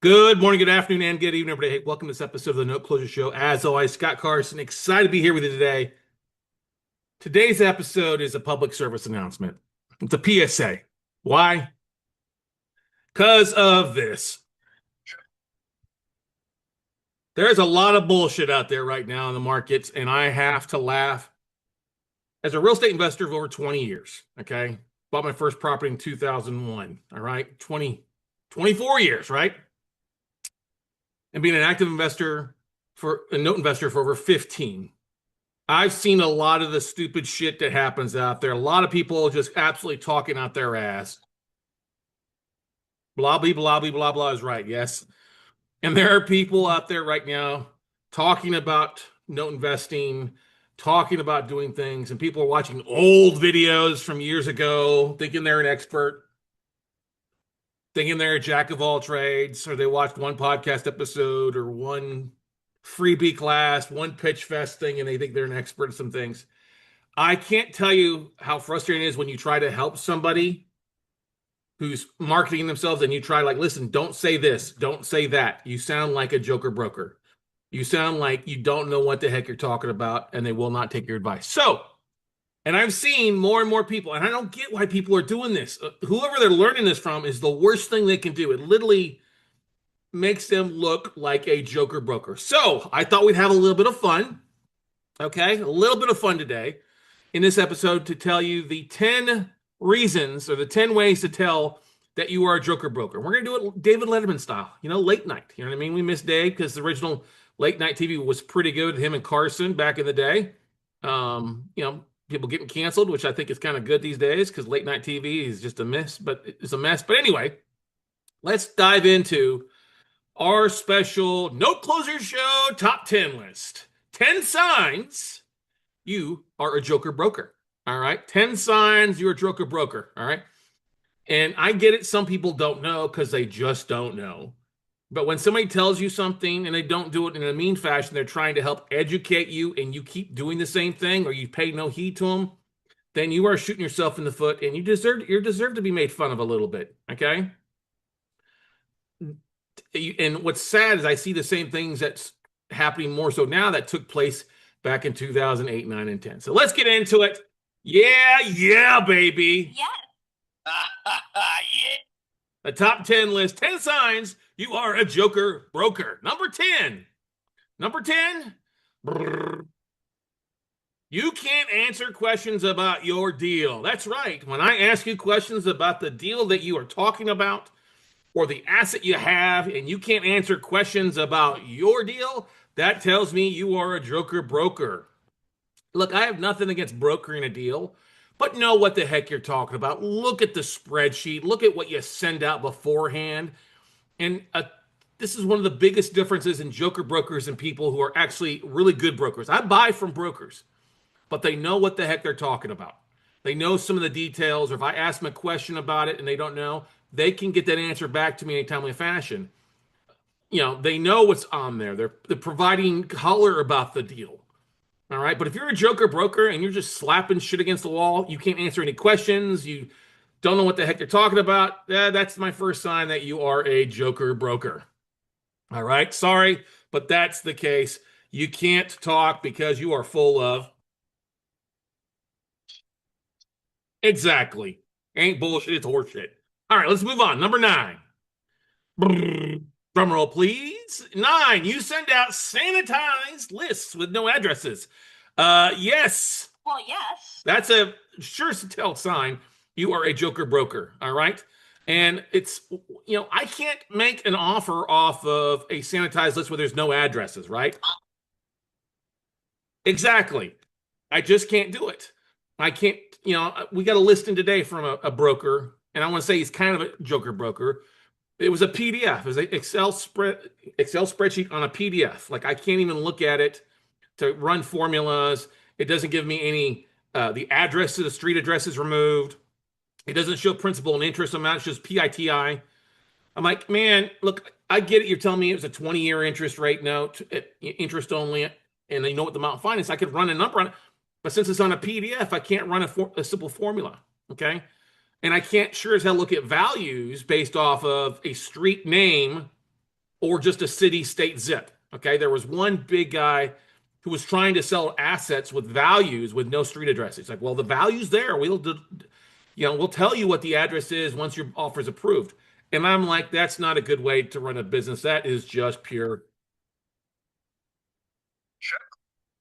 Good morning, good afternoon, and good evening, everybody. Hey, welcome to this episode of the Note Closure Show. As always, Scott Carson, excited to be here with you today. Today's episode is a public service announcement. It's a PSA. Why? Because of this. There's a lot of bullshit out there right now in the markets, and I have to laugh. As a real estate investor of over 20 years, okay? Bought my first property in 2001, all right? 24 years, right? And being an active investor for a note investor for over 15. I've seen a lot of the stupid shit that happens out there. A lot of people just absolutely talking out their ass. Blah, blah, blah, blah, blah, blah is right. Yes. And there are people out there right now talking about note investing, talking about doing things, and people are watching old videos from years ago, thinking they're an expert, thinking they're a jack of all trades, or they watched one podcast episode or one freebie class, one pitch fest thing, and they think they're an expert in some things. I can't tell you how frustrating it is when you try to help somebody who's marketing themselves and you try like, listen, don't say this, don't say that. You sound like a joker broker. You sound like you don't know what the heck you're talking about, and they will not take your advice. So, and I've seen more and more people, and I don't get why people are doing this. Whoever they're learning this from is the worst thing they can do. It literally makes them look like a joker broker. So I thought we'd have a little bit of fun. Okay, a little bit of fun today in this episode to tell you the 10 reasons or the 10 ways to tell that you are a joker broker. We're going to do it David Letterman style, late night. You know what I mean? We missed Dave because the original late night TV was pretty good, him and Carson back in the day. People getting canceled, which I think is kind of good these days because late night TV is just a mess, but it's a mess. But anyway, let's dive into our special Note Closer Show top 10 list. 10 signs you are a joker broker. All right. 10 signs you're a joker broker. All right. And I get it. Some people don't know because they just don't know. But when somebody tells you something and they don't do it in a mean fashion, they're trying to help educate you and you keep doing the same thing or you pay no heed to them, then you are shooting yourself in the foot and you deserve to be made fun of a little bit. Okay. And what's sad is I see the same things that's happening more so now that took place back in 2008, 9, and 10. So let's get into it. Yeah, baby. Yes. Yeah. The top 10 list, 10 signs you are a joker broker. Number 10. Brrr. You can't answer questions about your deal. That's right. When I ask you questions about the deal that you are talking about or the asset you have and you can't answer questions about your deal, that tells me you are a joker broker. Look, I have nothing against brokering a deal, but know what the heck you're talking about. Look at the spreadsheet. Look at what you send out beforehand. And this is one of the biggest differences in joker brokers and people who are actually really good brokers. I buy from brokers, but they know what the heck they're talking about. They know some of the details, or if I ask them a question about it and they don't know, they can get that answer back to me in a timely fashion. They know what's on there. They're providing color about the deal. All right. But if you're a joker broker and you're just slapping shit against the wall, you can't answer any questions, you don't know what the heck you're talking about, that's my first sign that you are a joker broker. All right. Sorry, but that's the case. You can't talk because you are full of. Exactly. Ain't bullshit, it's horseshit. All right, let's move on. Number 9. Drum roll, please. 9, you send out sanitized lists with no addresses. Yes. Well, yes. That's a sure to tell sign you are a joker broker. All right. And it's, I can't make an offer off of a sanitized list where there's no addresses, right? Exactly. I just can't do it. I can't, we got a listing today from a broker, and I want to say he's kind of a joker broker. It was a PDF. It was an Excel spreadsheet on a PDF. Like I can't even look at it to run formulas. It doesn't give me any, the address to the street address is removed. It doesn't show principal and interest amount. It's just PITI. I'm like, man, look, I get it. You're telling me it was a 20-year interest rate note, interest only, and you know what the amount of finance. I could run a number on it. But since it's on a PDF, I can't run a simple formula, okay? And I can't sure as hell look at values based off of a street name or just a city state zip. Okay. There was one big guy who was trying to sell assets with values with no street address. It's like, well, the value's there. We'll tell you what the address is once your offer's approved. And I'm like, that's not a good way to run a business. That is just pure.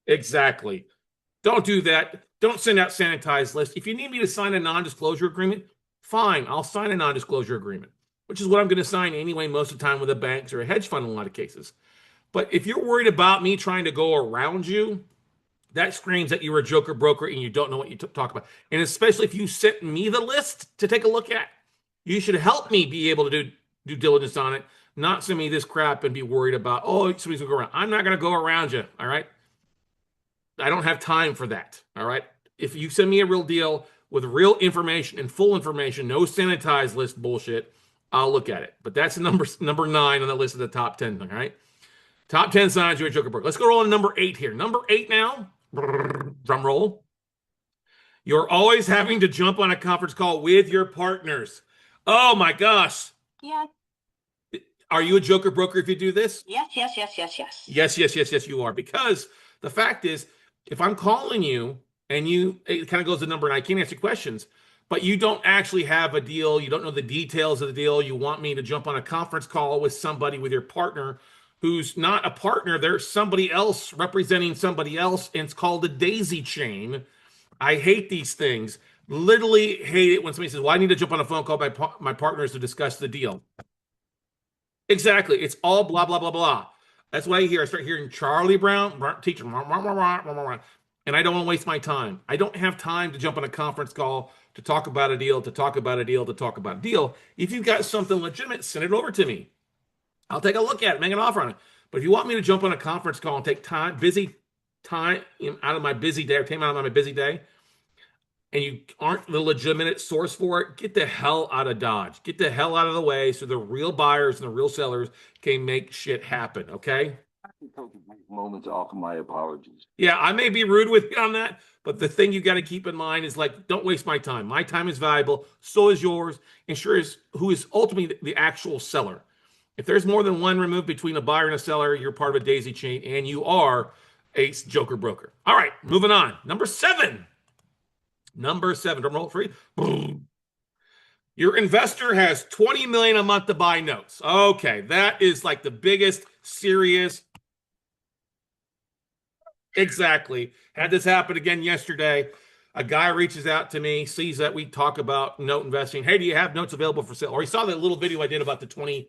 Exactly. Don't do that. Don't send out sanitized lists. If you need me to sign a non-disclosure agreement, fine. I'll sign a non-disclosure agreement, which is what I'm going to sign anyway most of the time with the banks or a hedge fund in a lot of cases. But if you're worried about me trying to go around you, that screams that you're a joker broker and you don't know what you talk about. And especially if you sent me the list to take a look at, you should help me be able to do due diligence on it, not send me this crap and be worried about, oh, somebody's gonna go around. I'm not going to go around you. All right. I don't have time for that. All right. If you send me a real deal with real information and full information, no sanitized list bullshit, I'll look at it. But that's number 9 on the list of the top 10. All right. Top 10 signs you're a joker broker. Let's go on to number 8 here. Number 8 now. Drum roll. You're always having to jump on a conference call with your partners. Oh my gosh. Yeah. Are you a joker broker if you do this? Yes, yes, yes, yes, yes. Yes, yes, yes, yes, you are. Because the fact is, if I'm calling you and it kind of goes to number and I can't answer questions, but you don't actually have a deal, you don't know the details of the deal, you want me to jump on a conference call with somebody, with your partner, who's not a partner, there's somebody else representing somebody else, and it's called a daisy chain. I hate these things. Literally hate it when somebody says, well, I need to jump on a phone call with my partners to discuss the deal. Exactly. It's all blah, blah, blah, blah. That's what I hear. I start hearing Charlie Brown, teacher, and I don't want to waste my time. I don't have time to jump on a conference call to talk about a deal, to talk about a deal, to talk about a deal. If you've got something legitimate, send it over to me. I'll take a look at it, make an offer on it. But if you want me to jump on a conference call and take busy time out of my busy day, or time out of my busy day, and you aren't the legitimate source for it, get the hell out of Dodge. Get the hell out of the way so the real buyers and the real sellers can make shit happen, okay? Moments to offer my apologies. Yeah, I may be rude with you on that, but the thing you got to keep in mind is, like, don't waste my time. My time is valuable, so is yours, and sure is who is ultimately the actual seller. If there's more than one removed between a buyer and a seller, you're part of a daisy chain, and you are a joker broker. All right, moving on. Number 7. Drum roll free. Your investor has 20 million a month to buy notes. Okay, that is like the biggest serious. Exactly. Had this happen again yesterday. A guy reaches out to me, sees that we talk about note investing. Hey, do you have notes available for sale? Or he saw that little video I did about the 20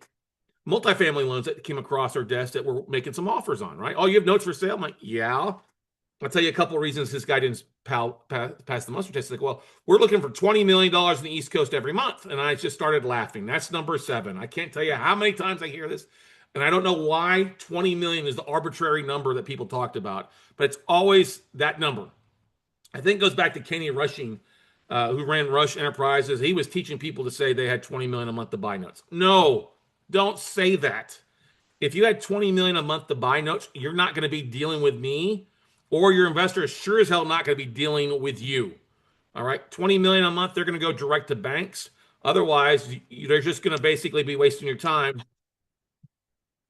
multifamily loans that came across our desk that we're making some offers on, right? Oh, you have notes for sale? I'm like, yeah. I'll tell you a couple of reasons this guy didn't pass the muster test. Like, well, we're looking for $20 million in the East Coast every month. And I just started laughing. That's number 7. I can't tell you how many times I hear this. And I don't know why 20 million is the arbitrary number that people talked about, but it's always that number. I think it goes back to Kenny Rushing, who ran Rush Enterprises. He was teaching people to say they had 20 million a month to buy notes. No, don't say that. If you had 20 million a month to buy notes, you're not going to be dealing with me, or your investor is sure as hell not going to be dealing with you. All right, 20 million a month, they're going to go direct to banks. Otherwise, they're just going to basically be wasting your time.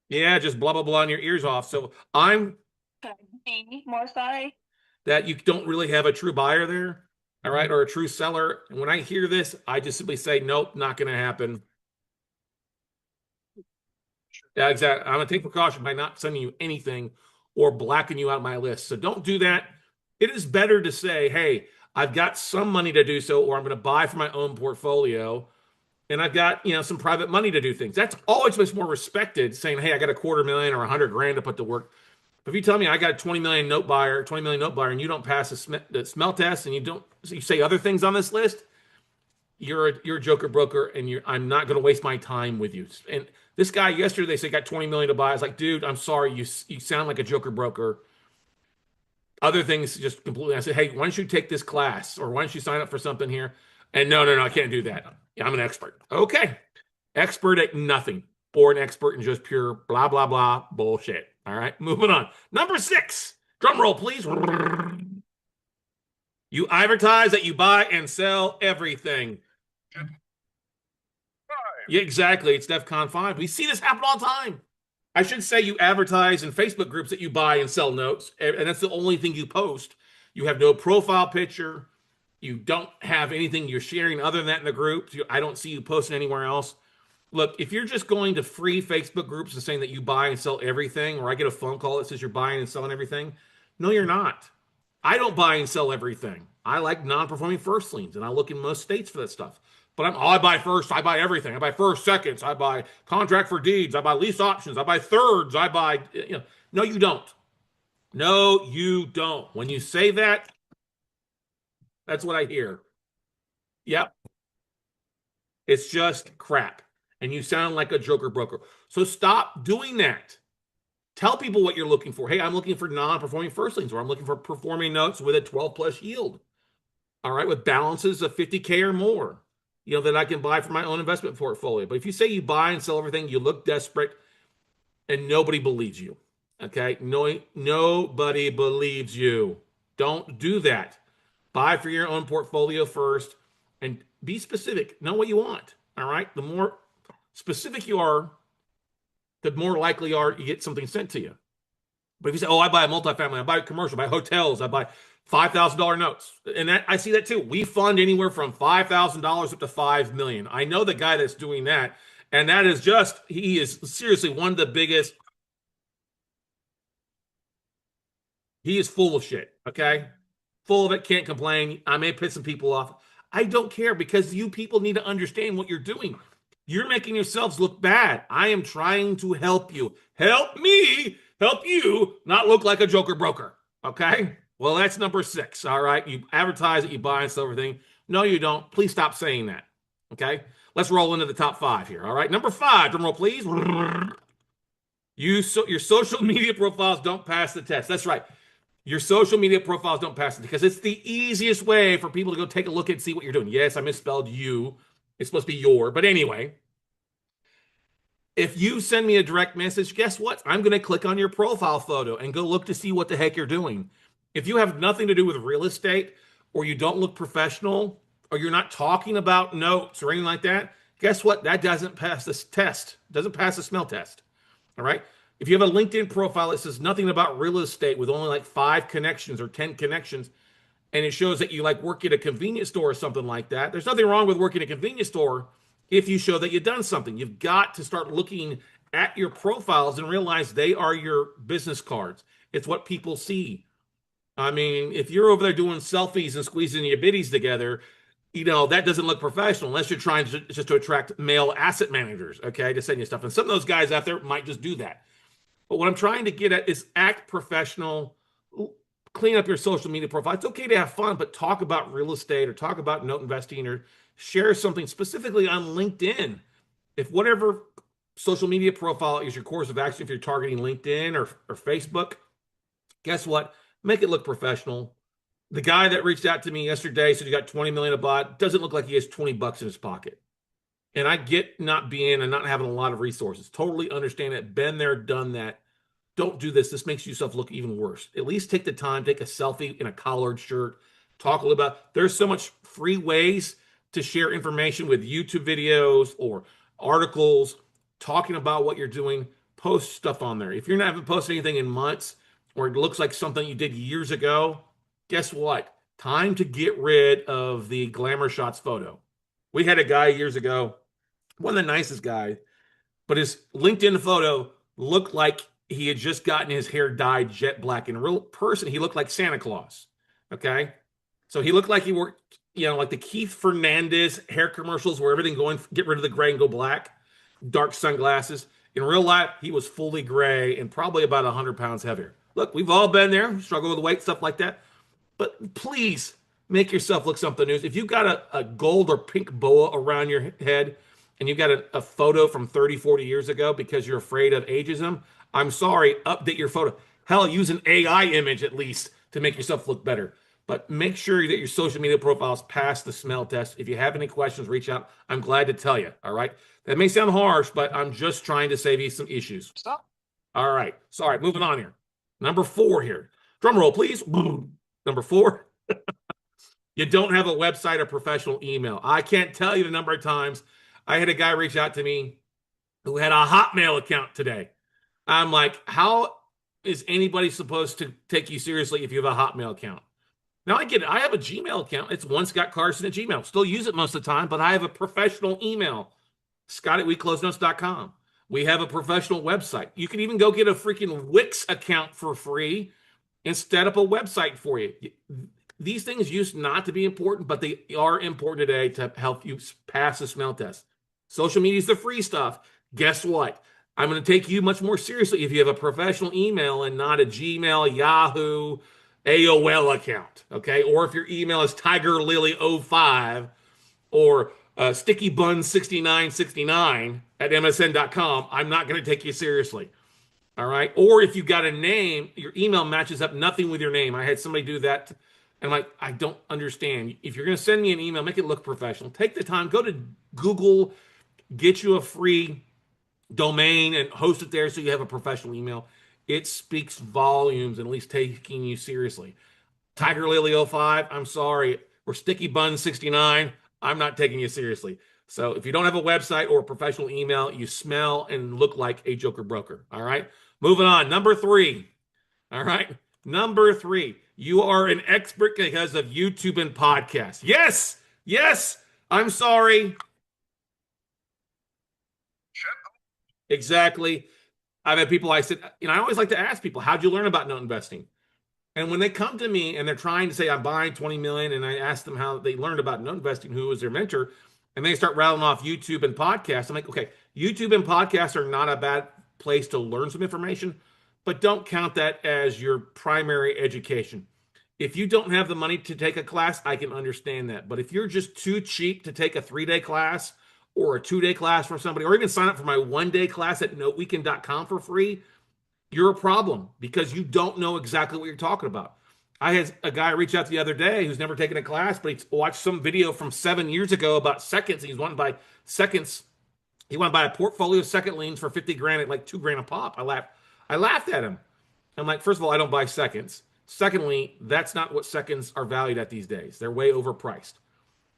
Yeah, just blah, blah, blah, on your ears off. So I'm More sorry. that you don't really have a true buyer there, all right, or a true seller. And when I hear this, I just simply say, nope, not going to happen. Yeah, exactly. I'm going to take precaution by not sending you anything or blacking you out my list. So don't do that. It is better to say, hey, I've got some money to do so, or I'm going to buy for my own portfolio, and I've got, some private money to do things. That's always much more respected, saying, hey, I got $250,000 or $100,000 to put to work. But if you tell me I got a 20 million note buyer, and you don't pass the smell test, and you say other things on this list, you're a joker broker, and I'm not going to waste my time with you. And this guy yesterday, they said got 20 million to buy. I was like, dude, I'm sorry, you sound like a joker broker. Other things just completely. I said, hey, why don't you take this class, or why don't you sign up for something here? And no, I can't do that. I'm an expert. Okay, expert at nothing, or an expert in just pure blah blah blah bullshit. All right, moving on. Number 6. Drum roll, please. You advertise that you buy and sell everything. Yeah, exactly. It's DEFCON 5. We see this happen all the time. I should say you advertise in Facebook groups that you buy and sell notes, and that's the only thing you post. You have no profile picture. You don't have anything you're sharing other than that in the group. I don't see you posting anywhere else. Look, if you're just going to free Facebook groups and saying that you buy and sell everything, or I get a phone call that says you're buying and selling everything, no, you're not. I don't buy and sell everything. I like non-performing first liens, and I look in most states for that stuff. But I buy first, I buy everything. I buy first, seconds, I buy contract for deeds, I buy lease options, I buy thirds, I buy, no, you don't. No, you don't. When you say that, that's what I hear. Yep. It's just crap. And you sound like a joker broker. So stop doing that. Tell people what you're looking for. Hey, I'm looking for non-performing first liens, or I'm looking for performing notes with a 12 plus yield. All right, with balances of 50K or more, that I can buy for my own investment portfolio. But if you say you buy and sell everything, you look desperate and nobody believes you. Okay? Nobody believes you. Don't do that. Buy for your own portfolio first and be specific. Know what you want. All right? The more specific you are, the more likely you get something sent to you. But if you say, "Oh, I buy a multifamily, I buy commercial, I buy hotels, I buy $5,000 notes," and I see that too. We fund anywhere from $5,000 up to $5 million. I know the guy that's doing that, and that is he is seriously one of the biggest. He is full of shit. Okay, full of it. Can't complain. I may piss some people off. I don't care, because you people need to understand what you're doing. You're making yourselves look bad. I am trying to help you. Help me help you not look like a joker broker. Okay? Well, that's number 6. All right. You advertise that you buy and sell everything. No, you don't. Please stop saying that. Okay? Let's roll into the top 5 here. All right. Number 5, drum roll, please. Your social media profiles don't pass the test. That's right. Your social media profiles don't pass it, because it's the easiest way for people to go take a look and see what you're doing. Yes, I misspelled you. It's supposed to be your. But anyway, if you send me a direct message, guess what? I'm going to click on your profile photo and go look to see what the heck you're doing. If you have nothing to do with real estate, or you don't look professional, or you're not talking about notes or anything like that, guess what? That doesn't pass this test. Doesn't pass the smell test. All right. If you have a LinkedIn profile that says nothing about real estate with only like 5 connections or 10 connections, and it shows that you like work at a convenience store or something like that, there's nothing wrong with working at a convenience store if you show that you've done something. You've got to start looking at your profiles and realize they are your business cards. It's what people see. I mean, if you're over there doing selfies and squeezing your biddies together, that doesn't look professional unless you're trying just to attract male asset managers, okay, to send you stuff. And some of those guys out there might just do that. But what I'm trying to get at is act professional, clean up your social media profile. It's okay to have fun, but talk about real estate or talk about note investing or share something specifically on LinkedIn. If whatever social media profile is your course of action, if you're targeting LinkedIn or Facebook, guess what? Make it look professional. The guy that reached out to me yesterday said he got 20 million a bot. Doesn't look like he has 20 bucks in his pocket. And I get not being and not having a lot of resources. Totally understand it. Been there, done that. Don't do this. This makes yourself look even worse. At least take the time, take a selfie in a collared shirt, talk a little about. There's so much free ways to share information with YouTube videos or articles talking about what you're doing. Post stuff on there. If you're not haven't posted anything in months, or it looks like something you did years ago, guess what? Time to get rid of the glamour shots photo. We had a guy years ago, one of the nicest guys, but his LinkedIn photo looked like he had just gotten his hair dyed jet black. In real person, he looked like Santa Claus. Okay. So he looked like he worked, like the Keith Fernandez hair commercials where everything get rid of the gray and go black, dark sunglasses. In real life, he was fully gray and probably about 100 pounds heavier. Look, we've all been there, struggle with weight, stuff like that. But please make yourself look something new. If you've got a gold or pink boa around your head and you've got a photo from 30, 40 years ago because you're afraid of ageism, I'm sorry, update your photo. Hell, use an AI image at least to make yourself look better. But make sure that your social media profiles pass the smell test. If you have any questions, reach out. I'm glad to tell you. All right. That may sound harsh, but I'm just trying to save you some issues. Stop. All right. Sorry. Moving on here. Number 4 here. Drum roll, please. Number 4. You don't have a website or professional email. I can't tell you the number of times I had a guy reach out to me who had a Hotmail account today. I'm like, how is anybody supposed to take you seriously if you have a Hotmail account? Now I get it. I have a Gmail account. It's one Scott Carson at Gmail. Still use it most of the time, but I have a professional email, Scott@WeCloseNotes.com. We have a professional website. You can even go get a freaking Wix account for free and set up a website for you. These things used not to be important, but they are important today to help you pass the smell test. Social media is the free stuff. Guess what? I'm going to take you much more seriously if you have a professional email and not a Gmail, Yahoo, AOL account. Okay. Or if your email is TigerLily05 or StickyBun6969 at MSN.com, I'm not going to take you seriously. All right. Or if you've got a name, your email matches up nothing with your name. I had somebody do that. And I'm like, I don't understand. If you're going to send me an email, make it look professional. Take the time, go to Google, get you a free domain and host it there so you have a professional email. It speaks volumes and at least taking you seriously. Tiger Lily 05, I'm sorry. Or Sticky Bun 69, I'm not taking you seriously. So if you don't have a website or a professional email, you smell and look like a Joker broker. All right. Moving on. Number 3. All right. Number 3. You are an expert because of YouTube and podcasts. Yes. Yes. I'm sorry. Exactly. I've had people, I said, I always like to ask people, how'd you learn about note investing? And when they come to me and they're trying to say, I'm buying 20 million, and I ask them how they learned about note investing, who was their mentor, and they start rattling off YouTube and podcasts. I'm like, okay, YouTube and podcasts are not a bad place to learn some information, but don't count that as your primary education. If you don't have the money to take a class, I can understand that. But if you're just too cheap to take a 3-day class or a 2-day class from somebody, or even sign up for my 1-day class at noteweekend.com for free, you're a problem because you don't know exactly what you're talking about. I had a guy reach out the other day who's never taken a class, but he watched some video from 7 years ago about seconds. He's wanting to buy seconds. He wanted to buy a portfolio of second liens for 50 grand at like $2 grand a pop. I laughed at him. I'm like, first of all, I don't buy seconds. Secondly, that's not what seconds are valued at these days. They're way overpriced.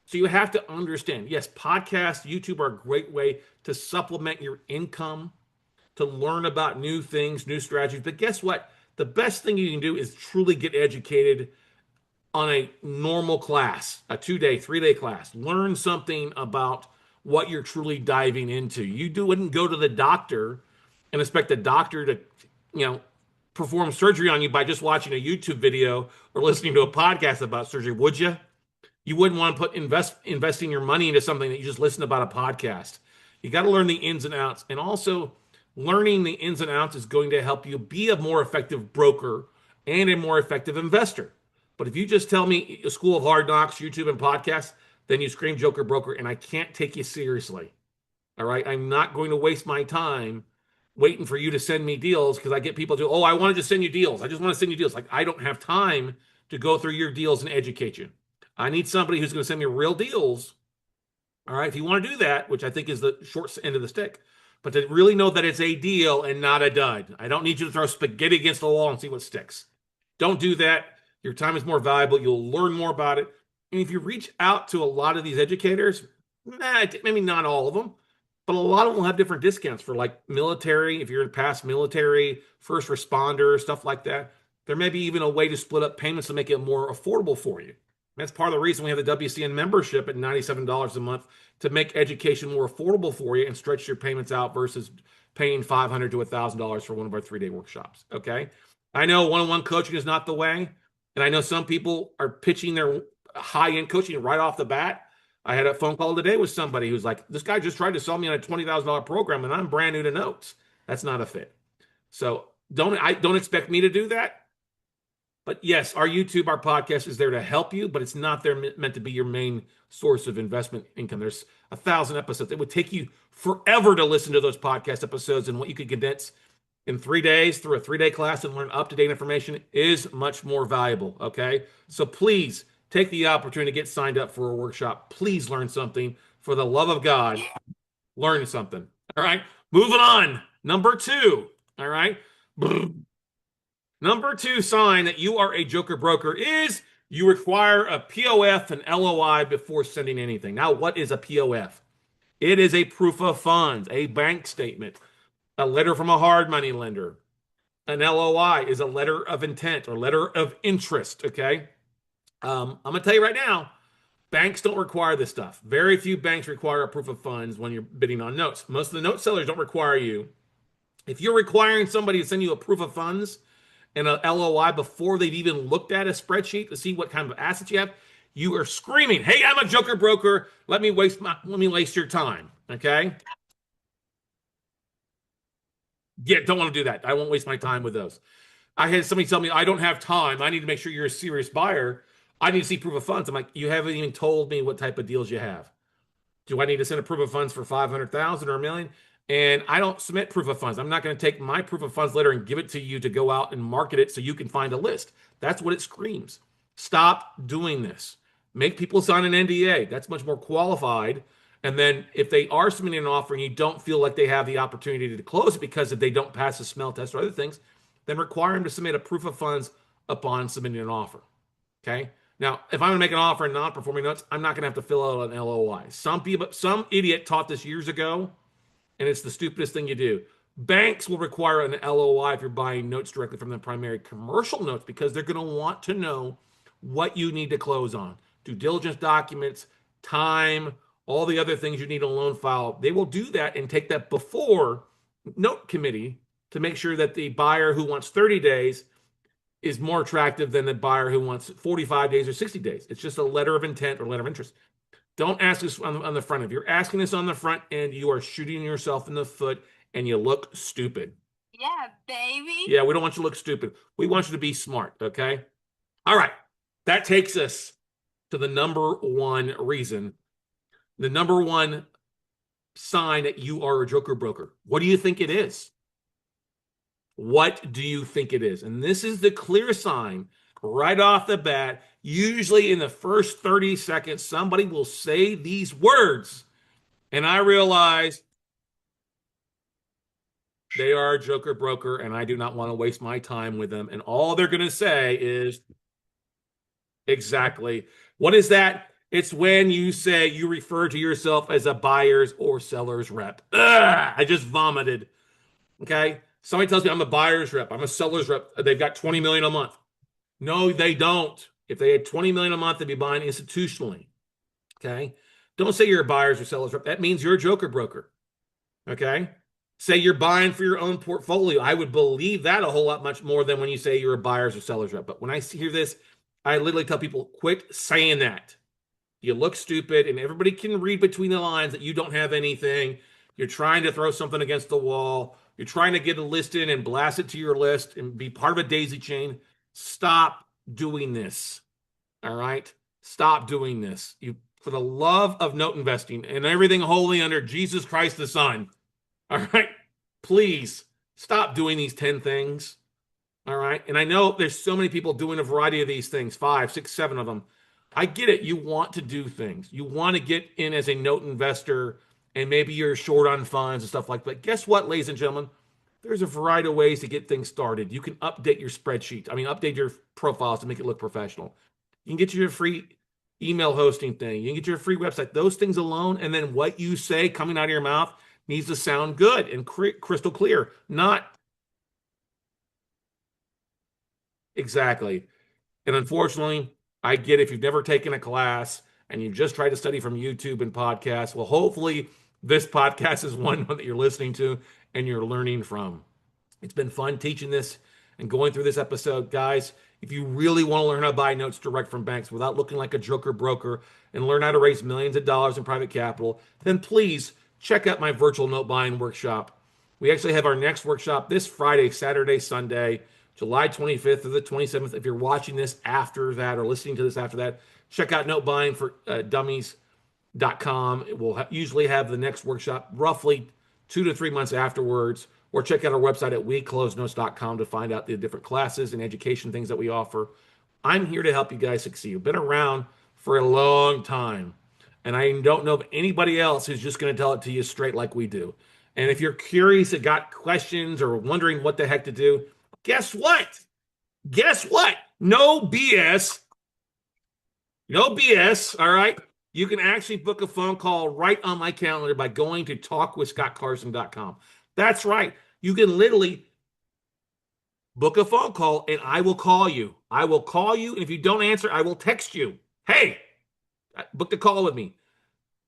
So you have to understand, yes, podcasts, YouTube are a great way to supplement your income, to learn about new things, new strategies. But guess what? The best thing you can do is truly get educated on a normal class, a 2-day, 3-day class. Learn something about what you're truly diving into. Wouldn't go to the doctor and expect the doctor to, perform surgery on you by just watching a YouTube video or listening to a podcast about surgery, would you? You wouldn't want to investing your money into something that you just listen about a podcast. You got to learn the ins and outs, and also learning the ins and outs is going to help you be a more effective broker and a more effective investor. But if you just tell me a school of hard knocks, YouTube and podcasts, then you scream Joker broker, and I can't take you seriously. All right. I'm not going to waste my time waiting for you to send me deals because I get people to, I want to just send you deals. I just want to send you deals. Like, I don't have time to go through your deals and educate you. I need somebody who's going to send me real deals. All right. If you want to do that, which I think is the short end of the stick, but to really know that it's a deal and not a dud. I don't need you to throw spaghetti against the wall and see what sticks. Don't do that. Your time is more valuable. You'll learn more about it. And if you reach out to a lot of these educators, maybe not all of them, but a lot of them will have different discounts for like military. If you're in past military, first responder, stuff like that, there may be even a way to split up payments to make it more affordable for you. That's part of the reason we have the WCN membership at $97 a month, to make education more affordable for you and stretch your payments out versus paying $500 to $1,000 for one of our 3-day workshops. Okay. I know one-on-one coaching is not the way. And I know some people are pitching their high-end coaching right off the bat. I had a phone call today with somebody who's like, this guy just tried to sell me on a $20,000 program and I'm brand new to notes. That's not a fit. So don't expect me to do that. But yes, our YouTube, our podcast is there to help you, but it's not there meant to be your main source of investment income. There's 1,000 episodes. It would take you forever to listen to those podcast episodes, and what you could condense in 3 days through a 3-day class and learn up-to-date information is much more valuable, okay? So please take the opportunity to get signed up for a workshop. Please learn something. For the love of God, learn something, all right? Moving on. Number 2, all right? Number 2 sign that you are a Joker broker is you require a POF and LOI before sending anything. Now, what is a POF? It is a proof of funds, a bank statement. A letter from a hard money lender. An LOI is a letter of intent or letter of interest. Okay. I'm going to tell you right now, banks don't require this stuff. Very few banks require a proof of funds when you're bidding on notes. Most of the note sellers don't require you. If you're requiring somebody to send you a proof of funds and a LOI before they've even looked at a spreadsheet to see what kind of assets you have, you are screaming, "Hey, I'm a joker broker. Let me waste your time." Okay? Yeah, don't want to do that. I won't waste my time with those. I had somebody tell me, "I don't have time. I need to make sure you're a serious buyer. I need to see proof of funds." I'm like, "You haven't even told me what type of deals you have. Do I need to send a proof of funds for 500,000 or a million?" And I don't submit proof of funds. I'm not going to take my proof of funds letter and give it to you to go out and market it so you can find a list. That's what it screams. Stop doing this. Make people sign an NDA. That's much more qualified. And then if they are submitting an offer and you don't feel like they have the opportunity to close it because if they don't pass the smell test or other things, then require them to submit a proof of funds upon submitting an offer. Okay. Now, if I'm going to make an offer in non-performing notes, I'm not going to have to fill out an LOI. Some idiot taught this years ago, and it's the stupidest thing you do. Banks will require an LOI if you're buying notes directly from the primary commercial notes because they're going to want to know what you need to close on. Due diligence documents, time, all the other things you need on a loan file. They will do that and take that before note committee to make sure that the buyer who wants 30 days is more attractive than the buyer who wants 45 days or 60 days. It's just a letter of intent or letter of interest. Don't ask this on the front. If you're asking this on the front end, you are shooting yourself in the foot and you look stupid. Yeah, baby. Yeah, we don't want you to look stupid. We want you to be smart, okay? All right. That takes us to the number one reason, the number one sign that you are a joker broker. What do you think it is? What do you think it is? And this is the clear sign right off the bat. Usually in the first 30 seconds, somebody will say these words. And I realize they are a joker broker and I do not want to waste my time with them. And all they're going to say is exactly. What is that? It's when you say you refer to yourself as a buyer's or seller's rep. Ugh, I just vomited. Okay. Somebody tells me I'm a buyer's rep. I'm a seller's rep. They've got 20 million a month. No, they don't. If they had 20 million a month, they'd be buying institutionally. Okay. Don't say you're a buyer's or seller's rep. That means you're a joker broker. Okay. Say you're buying for your own portfolio. I would believe that a whole lot much more than when you say you're a buyer's or seller's rep. But when I hear this, I literally tell people, quit saying that. You look stupid, and everybody can read between the lines that you don't have anything. You're trying to throw something against the wall. You're trying to get a list in and blast it to your list and be part of a daisy chain. Stop doing this. All right? Stop doing this. You, for the love of note investing and everything wholly under Jesus Christ the Son. All right? Please stop doing these 10 things. All right? And I know there's so many people doing a variety of these things, 5, 6, 7 of them. I get it. You want to do things. You want to get in as a note investor, and maybe you're short on funds and stuff like that. But guess what, ladies and gentlemen? There's a variety of ways to get things started. You can update your spreadsheet. Update your profiles to make it look professional. You can get your free email hosting thing. You can get your free website. Those things alone, and then what you say coming out of your mouth needs to sound good and crystal clear, not exactly. And unfortunately, I get if you've never taken a class and you just try to study from YouTube and podcasts, well, hopefully this podcast is one that you're listening to and you're learning from. It's been fun teaching this and going through this episode, guys. If you really want to learn how to buy notes direct from banks without looking like a joker broker and learn how to raise millions of dollars in private capital, then please check out my virtual note buying workshop. We actually have our next workshop this Friday, Saturday, Sunday, July 25th or the 27th. If you're watching this after that or listening to this after that, check out Note Buying for Dummies.com. It will usually have the next workshop roughly 2 to 3 months afterwards, or check out our website at WeCloseNotes.com to find out the different classes and education things that we offer. I'm here to help you guys succeed. I've been around for a long time, and I don't know of anybody else who's just going to tell it to you straight like we do. And if you're curious and got questions or wondering what the heck to do, guess what? Guess what? No BS. No BS, all right? You can actually book a phone call right on my calendar by going to talkwithscottcarson.com. That's right. You can literally book a phone call and I will call you. I will call you. And if you don't answer, I will text you. Hey, book a call with me.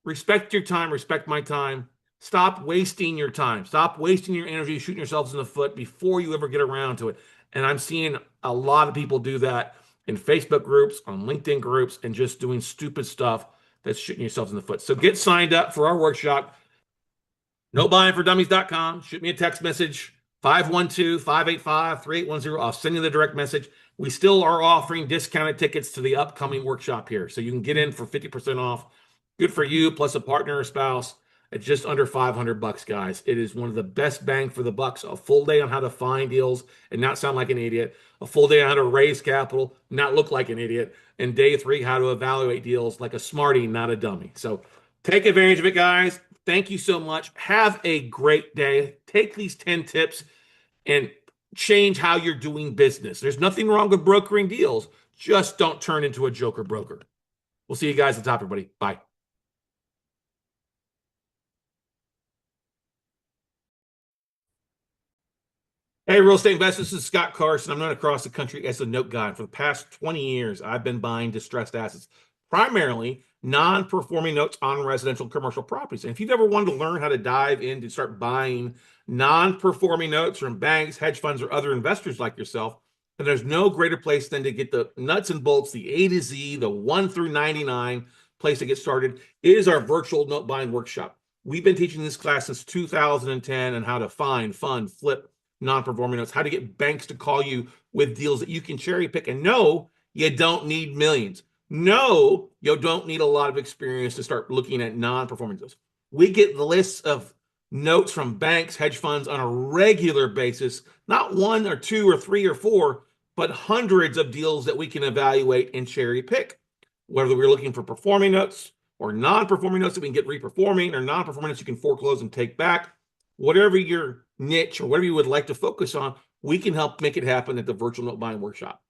Respect your time. Respect my time. Stop wasting your time. Stop wasting your energy shooting yourselves in the foot before you ever get around to it. And I'm seeing a lot of people do that in Facebook groups, on LinkedIn groups, and just doing stupid stuff that's shooting yourselves in the foot. So get signed up for our workshop. NoBuyingForDummies.com. Shoot me a text message, 512-585-3810. I'll send you the direct message. We still are offering discounted tickets to the upcoming workshop here. So you can get in for 50% off. Good for you, plus a partner or spouse. It's just under $500, guys. It is one of the best bang for the bucks. A full day on how to find deals and not sound like an idiot. A full day on how to raise capital, not look like an idiot. And day 3, how to evaluate deals like a smarty, not a dummy. So take advantage of it, guys. Thank you so much. Have a great day. Take these 10 tips and change how you're doing business. There's nothing wrong with brokering deals. Just don't turn into a joker broker. We'll see you guys at the top, everybody. Bye. Hey, real estate investors, this is Scott Carson. I'm known across the country as a note guy. For the past 20 years, I've been buying distressed assets, primarily non-performing notes on residential and commercial properties. And if you've ever wanted to learn how to dive in to start buying non-performing notes from banks, hedge funds, or other investors like yourself, then there's no greater place than to get the nuts and bolts, the A to Z, the 1 through 99 place to get started. It is our virtual note buying workshop. We've been teaching this class since 2010 on how to find, fund, flip non-performing notes, how to get banks to call you with deals that you can cherry pick. And no, you don't need millions. No, you don't need a lot of experience to start looking at non-performing notes. We get the lists of notes from banks, hedge funds on a regular basis, not 1 or 2 or 3 or 4, but hundreds of deals that we can evaluate and cherry pick. Whether we're looking for performing notes or non-performing notes that we can get reperforming, or non-performing notes you can foreclose and take back, whatever your niche or whatever you would like to focus on, we can help make it happen at the virtual note buying workshop.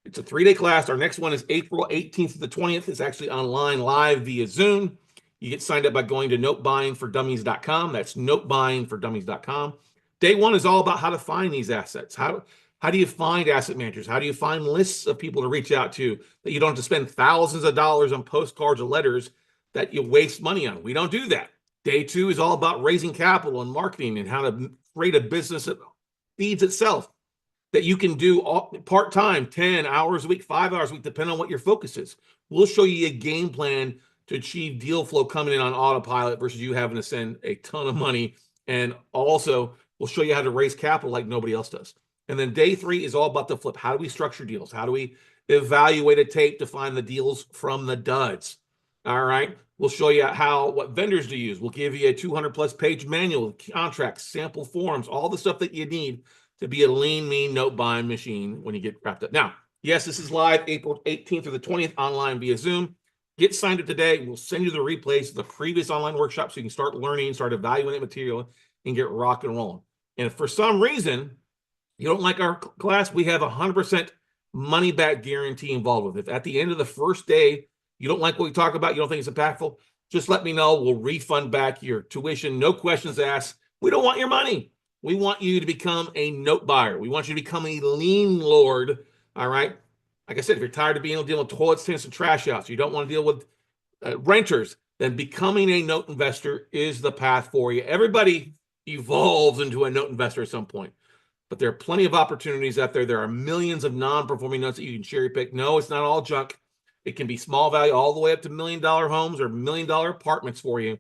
It's a 3-day class. Our next one is April 18th to the 20th. It's actually online live via Zoom. You get signed up by going to notebuyingfordummies.com. That's notebuyingfordummies.com. Day 1 is all about how to find these assets. How do you find asset managers? How do you find lists of people to reach out to that you don't have to spend thousands of dollars on postcards or letters that you waste money on? We don't do that. Day 2 is all about raising capital and marketing and how to create a business that feeds itself, that you can do part-time, 10 hours a week, 5 hours a week, depending on what your focus is. We'll show you a game plan to achieve deal flow coming in on autopilot versus you having to send a ton of money. And also, we'll show you how to raise capital like nobody else does. And then day 3 is all about the flip. How do we structure deals? How do we evaluate a tape to find the deals from the duds? All right. We'll show you what vendors to use. We'll give you a 200+ page manual, contracts, sample forms, all the stuff that you need to be a lean, mean note buying machine when you get wrapped up. Now, yes, this is live April 18th through the 20th online via Zoom. Get signed up today. We'll send you the replays of the previous online workshop so you can start learning, start evaluating material, and get rock and rolling. And if for some reason you don't like our class, we have a 100% money back guarantee involved with it. If at the end of the first day you don't like what we talk about, you don't think it's impactful, just let me know. We'll refund back your tuition, no questions asked. We don't want your money. We want you to become a note buyer. We want you to become a lien lord, all right? Like I said, if you're tired of dealing with toilets, tenants, and trash outs, you don't want to deal with renters, then becoming a note investor is the path for you. Everybody evolves into a note investor at some point, but there are plenty of opportunities out there. There are millions of non-performing notes that you can cherry pick. No, it's not all junk. It can be small value all the way up to $1 million homes or $1 million apartments for you.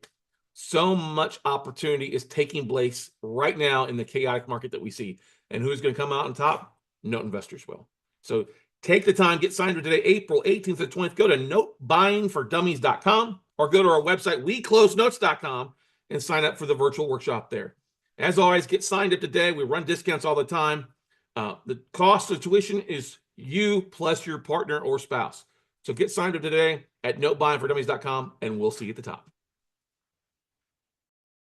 So much opportunity is taking place right now in the chaotic market that we see. And who's going to come out on top? Note investors will. So take the time, get signed up today, April 18th to 20th. Go to notebuyingfordummies.com or go to our website, weclosenotes.com, and sign up for the virtual workshop there. As always, get signed up today. We run discounts all the time. The cost of tuition is you plus your partner or spouse. So get signed up today at notebuyingfordummies.com, and we'll see you at the top.